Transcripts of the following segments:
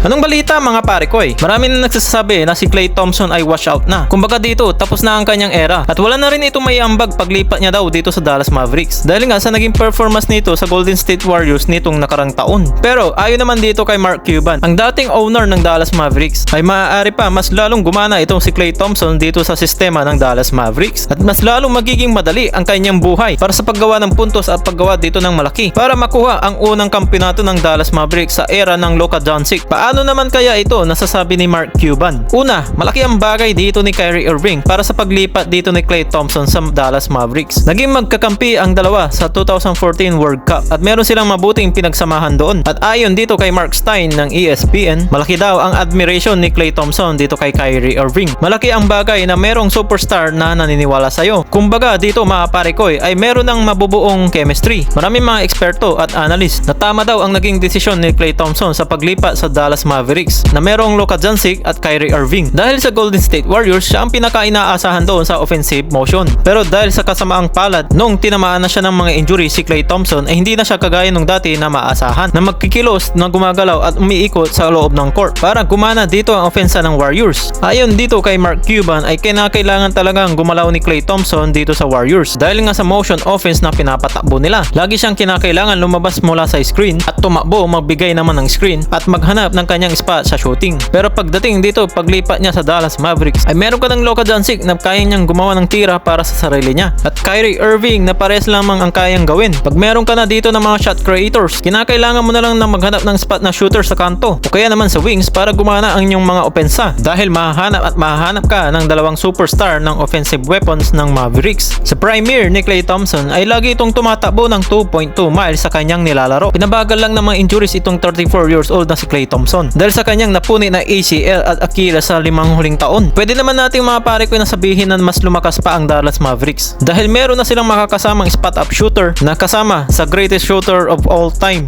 Anong balita mga pare ko Marami na nagsasabi na si Klay Thompson ay wash out na. Kumbaga dito, tapos na ang kanyang era. At wala na rin ito may ambag paglipat niya daw dito sa Dallas Mavericks. Dahil nga sa naging performance nito sa Golden State Warriors nitong nakarang taon. Pero ayon naman dito kay Mark Cuban, ang dating owner ng Dallas Mavericks, ay maaari pa mas lalong gumana itong si Klay Thompson dito sa sistema ng Dallas Mavericks. At mas lalong magiging madali ang kanyang buhay para sa paggawa ng puntos at paggawa dito ng malaki para makuha ang unang kampeonato ng Dallas Mavericks sa era ng Luka Doncic. Paano naman kaya ito nasasabi ni Mark Cuban? Una, malaki ang bagay dito ni Kyrie Irving para sa paglipat dito ni Klay Thompson sa Dallas Mavericks. Naging magkakampi ang dalawa sa 2014 World Cup at meron silang mabuting pinagsamahan doon. At ayon dito kay Mark Stein ng ESPN, malaki daw ang admiration ni Klay Thompson dito kay Kyrie Irving. Malaki ang bagay na merong superstar na naniniwala sa'yo. Kumbaga dito mga pare ko ay meron ng mabubuong chemistry. Maraming mga eksperto at analyst na tama daw ang naging desisyon ni Klay Thompson sa paglipat sa Dallas Mavericks na merong Luka Doncic at Kyrie Irving. Dahil sa Golden State Warriors, siya ang pinaka-inaasahan doon sa offensive motion. Pero dahil sa kasamaang palad, nung tinamaan na siya ng mga injury si Klay Thompson ay hindi na siya kagaya nung dati na maasahan na magkikilos na gumagalaw at umiikot sa loob ng court para gumana dito ang ofensa ng Warriors. Ayon dito kay Mark Cuban ay kinakailangan talagang gumalaw ni Klay Thompson dito sa Warriors dahil nga sa motion offense na pinapatakbo nila. Lagi siyang kinakailangan lumabas mula sa screen at tumakbo, magbigay naman ng screen at maghanap ng kanyang spot sa shooting. Pero pagdating dito, paglipat niya sa Dallas Mavericks ay meron ka ng Luka Doncic na kaya niyang gumawa ng tira para sa sarili niya at Kyrie Irving na pares lamang ang kayang gawin. Pag meron ka na dito ng mga shot creators, kinakailangan mo na lang na maghanap ng spot na shooter sa kanto o kaya naman sa wings para gumana ang inyong mga opensa dahil mahahanap ka ng dalawang superstar ng offensive weapons ng Mavericks. Sa premier ni Klay Thompson ay lagi itong tumatakbo ng 2.2 miles sa kanyang nilalaro. Pinabagal lang ng mga injuries itong 34 years old na si Klay Thompson dahil sa kanyang napuni na ACL at Achilles sa 5 huling taon. Pwede naman nating mga pare ko na sabihin na mas lumakas pa ang Dallas Mavericks dahil meron na silang makakasamang spot up shooter na kasama sa greatest shooter of all time.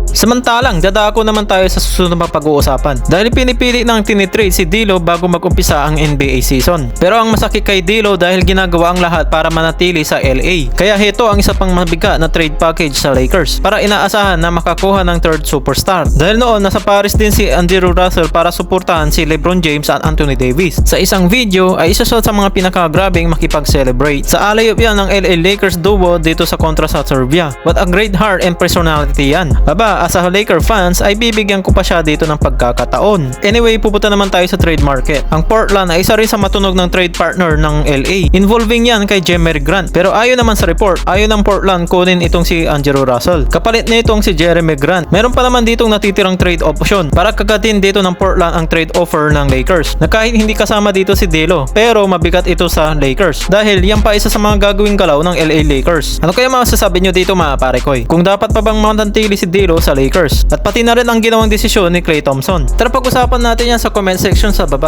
Samantalang, dadako naman tayo sa susunod na pag-uusapan dahil pinipili ng tinitrade si D'Lo bago mag-umpisa ang NBA season. Pero ang masakit kay D'Lo dahil ginagawa ang lahat para manatili sa LA. Kaya heto ang isa pang mabigat na trade package sa Lakers para inaasahan na makakuha ng third superstar. Dahil noon nasa Paris din si Andrew Russell para suportahan si LeBron James at Anthony Davis. Sa isang video ay isa sa mga pinakagrabing makipag-celebrate. Sa alayop yan ng LA Lakers duo dito sa kontra sa Serbia. What a great heart and personality yan. Aba, as a Laker fans ay bibigyan ko pa siya dito ng pagkakataon. Anyway, pupunta naman tayo sa trade market. Ang Portland ay isa rin sa matunog ng trade partner ng LA. Involving yan kay Jeremy Grant. Pero ayon naman sa report, ayon ng Portland kunin itong si Angelo Russell. Kapalit na itong si Jeremy Grant. Meron pa naman ditong natitirang trade option para kagatin dito ng Portland ang trade offer ng Lakers. Na kahit hindi kasama dito si D'Lo, pero mabigat ito sa Lakers. Dahil yan pa isa sa mga gagawing galaw ng LA Lakers. Ano kaya masasabi nyo dito mga pare ko? Kung dapat pa bang manatili si D'Lo sa Lakers at pati na rin ang ginawang desisyon ni Klay Thompson. Tara pag-usapan natin yan sa comment section sa baba.